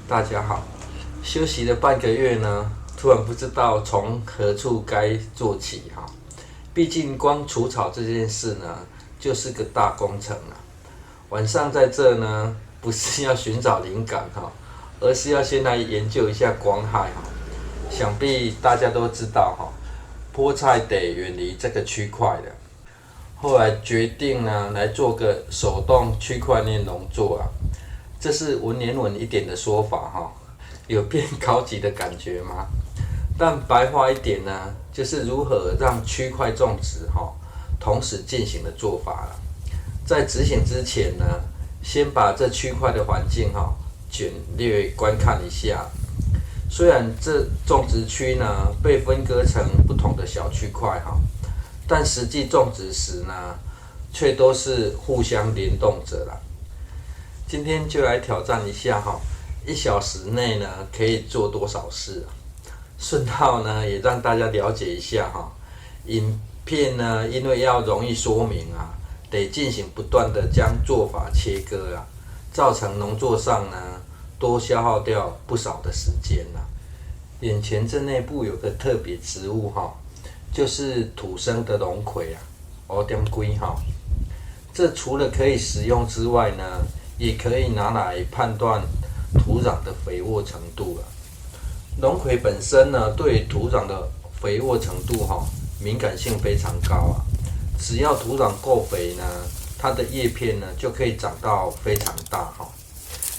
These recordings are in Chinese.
大家好。休息了半个月呢，突然不知道从何处该做起哈。毕竟光除草这件事呢，就是个大工程了。晚上在这呢，不是要寻找灵感哈，而是要先来研究一下光害哈。想必大家都知道哈，菠菜得远离这个区块的。后来决定呢，来做个手动区块链农作啊。这是文言文一点的说法哈，有变高级的感觉吗？但白话一点呢，就是如何让区块种植哈同时进行的做法了。在执行之前呢，先把这区块的环境哈简略观看一下。虽然这种植区呢被分割成不同的小区块哈，但实际种植时呢，却都是互相联动着啦。今天就来挑战一下哈，1小时内呢可以做多少事啊？顺道呢也让大家了解一下哈，影片呢因为要容易说明啊，得进行不断的将做法切割啊，造成农作上呢多消耗掉不少的时间啦。眼前这内部有个特别植物哈，就是土生的龙葵啊，黑点龟哈。这除了可以食用之外呢，也可以拿来判断土壤的肥沃程度了。龙葵本身呢，对土壤的肥沃程度敏感性非常高啊。只要土壤够肥呢，它的叶片呢就可以长到非常大哈。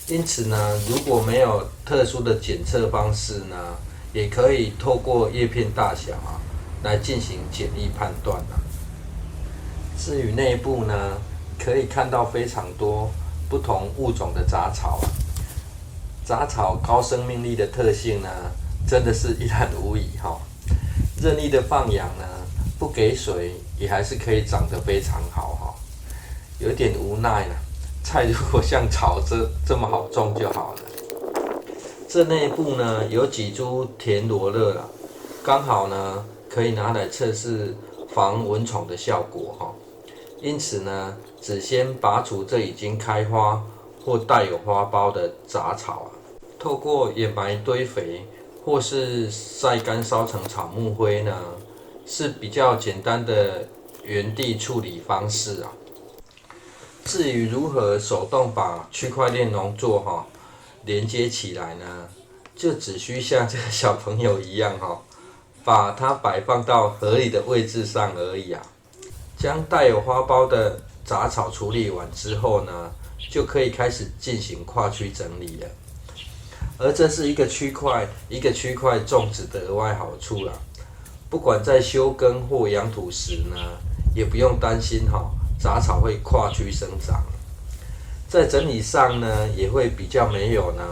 因此呢，如果没有特殊的检测方式呢，也可以透过叶片大小来进行简易判断啊。至于内部呢，可以看到非常多不同物种的杂草啊。杂草高生命力的特性呢，真的是一览无遗哈。任意的放养呢，不给水也还是可以长得非常好哈。有点无奈了，菜如果像草这么好种就好了。这内部呢有几株田螺乐啦，刚好呢可以拿来测试防蚊虫的效果哈。因此呢，只先拔除这已经开花或带有花苞的杂草啊，透过掩埋堆肥或是晒干烧成草木灰呢，是比较简单的原地处理方式啊。至于如何手动把区块链农作连接起来呢，就只需像这个小朋友一样把它摆放到合理的位置上而已啊。将带有花苞的杂草处理完之后呢，就可以开始进行跨区整理了。而这是一个区块一个区块种植的额外好处啦。不管在休耕或养土时呢，也不用担心杂草会跨区生长。在整理上呢，也会比较没有呢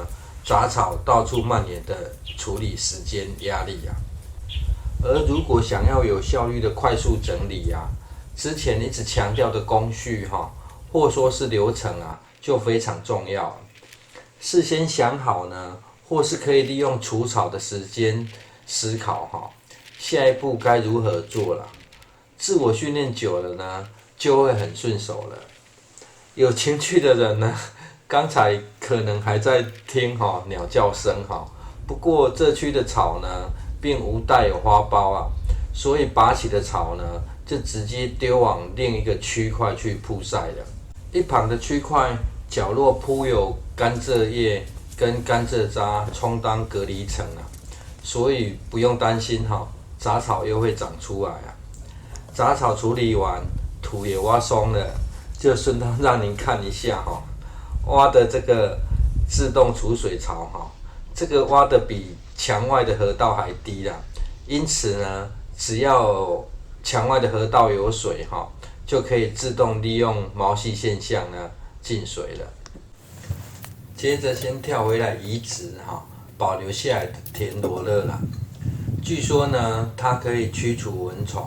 杂草到处蔓延的处理时间压力啊。而如果想要有效率的快速整理啊，之前一直强调的工序或说是流程就非常重要。事先想好呢，或是可以利用除草的时间思考下一步该如何做了。自我训练久了呢，就会很顺手了。有情趣的人呢，刚才可能还在听鸟叫声不过这区的草呢，并无带有花苞啊，所以拔起的草呢，就直接丢往另一个区块去曝晒了。一旁的区块角落铺有甘蔗叶跟甘蔗渣充当隔离层啊，所以不用担心杂草又会长出来啊。杂草处理完，土也挖松了，就顺道让您看一下挖的这个自动储水槽这个挖的比墙外的河道还低啦，因此呢，只要墙外的河道有水就可以自动利用毛细现象呢进水了。接着先跳回来移植保留下来的田螺乐啦。据说呢，它可以驱除蚊虫。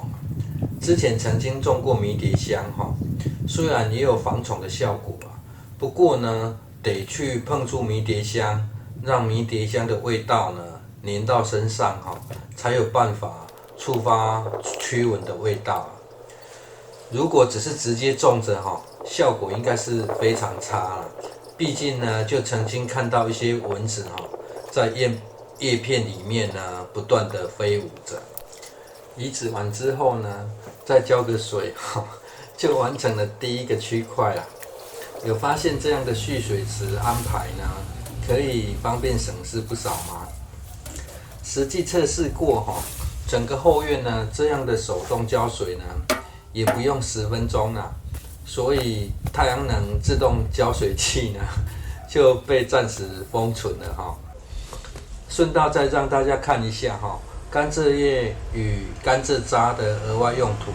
之前曾经种过迷迭香虽然也有防虫的效果不过呢，得去碰触迷迭香，让迷迭香的味道呢粘到身上才有办法触发驱蚊的味道如果只是直接种着效果应该是非常差了。毕竟呢，就曾经看到一些蚊子在叶片里面呢不断的飞舞着。移植完之后呢，再浇个水就完成了第一个区块了。有发现这样的蓄水池安排呢，可以方便省事不少吗？实际测试过整个后院呢，这样的手动浇水呢，也不用10分钟啦。所以太阳能自动浇水器呢，就被暂时封存了顺道再让大家看一下甘蔗叶与甘蔗渣的额外用途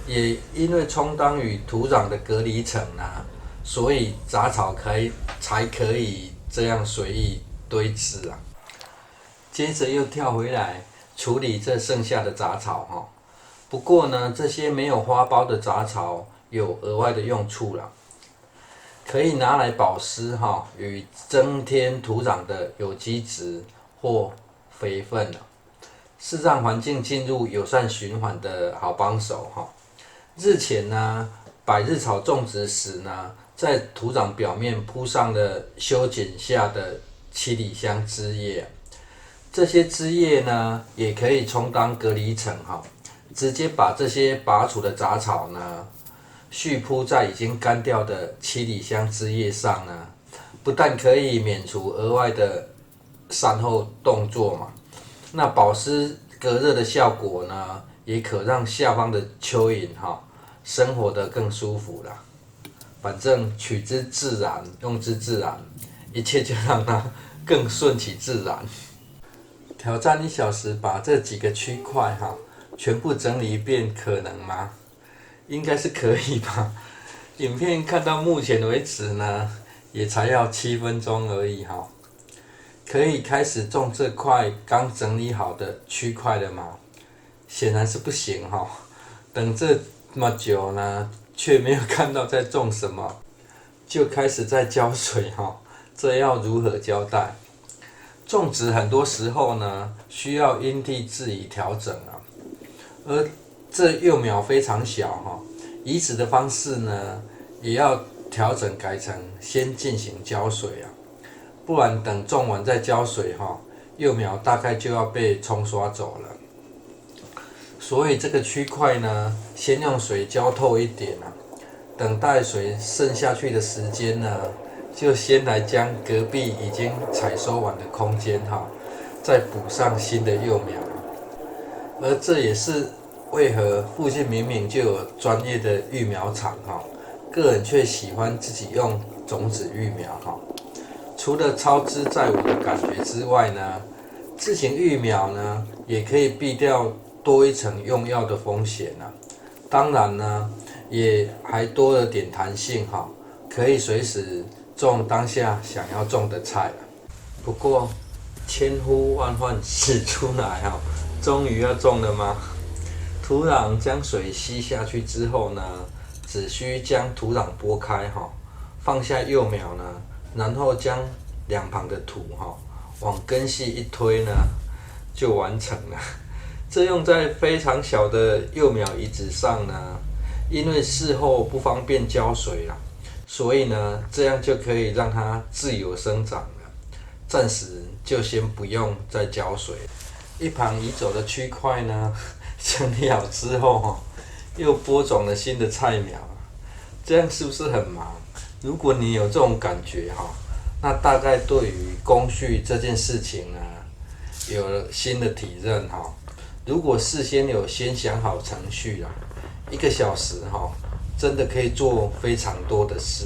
也因为充当于土壤的隔离层所以杂草才可以这样随意堆置接着又跳回来处理这剩下的杂草不过呢，这些没有花苞的杂草有额外的用处了，可以拿来保湿与增添土壤的有机质或肥分是让环境进入友善循环的好帮手日前呢，百日草种植时呢，在土壤表面铺上了修剪下的七里香枝叶，这些枝叶呢，也可以充当隔离层直接把这些拔除的杂草呢，续铺在已经干掉的七里香枝叶上呢，不但可以免除额外的善后动作那保湿隔热的效果呢，也可让下方的蚯蚓生活得更舒服啦。反正取之自然，用之自然，一切就让它更顺其自然。挑战1小时把这几个区块全部整理一遍，可能吗？应该是可以吧。影片看到目前为止呢，也才要7分钟而已可以开始种这块刚整理好的区块了吗？显然是不行等这么久呢，却没有看到在种什么，就开始在浇水这要如何交代？种植很多时候呢，需要因地制宜调整而这幼苗非常小移植的方式呢，也要调整改成先进行浇水不然等种完再浇水幼苗大概就要被冲刷走了。所以这个区块呢，先用水浇透一点等待水渗下去的时间呢，就先来将隔壁已经采收完的空间再补上新的幼苗。而这也是为何附近明明就有专业的育苗场个人却喜欢自己用种子育苗除了操之在我的感觉之外呢，自行育苗呢，也可以避掉多一层用药的风险当然呢，也还多了点弹性可以随时种当下想要种的菜不过千呼万唤始出来终于要种了吗？土壤将水吸下去之后呢，只需将土壤拨开放下幼苗呢，然后将两旁的土往根系一推呢，就完成了。这用在非常小的幼苗移植上呢，因为事后不方便浇水所以呢，这样就可以让它自由生长了。暂时就先不用再浇水。一旁移走的区块呢，整理好之后又播种了新的菜苗，这样是不是很忙？如果你有这种感觉那大概对于工序这件事情呢，有了新的体认如果事先有先想好程序1个小时真的可以做非常多的事。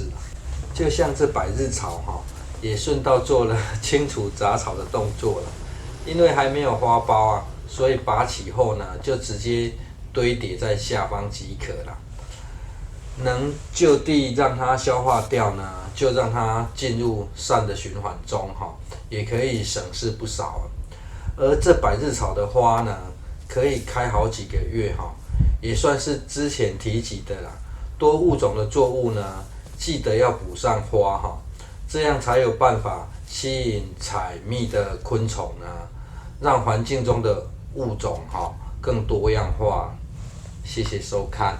就像这百日草也顺道做了清除杂草的动作了。因为还没有花苞所以拔起后呢，就直接堆叠在下方即可了。能就地让它消化掉呢，就让它进入善的循环中也可以省事不少。而这百日草的花呢，可以开好几个月也算是之前提及的多物种的作物呢，记得要补上花这样才有办法吸引采蜜的昆虫呢，让环境中的物种更多样化。谢谢收看。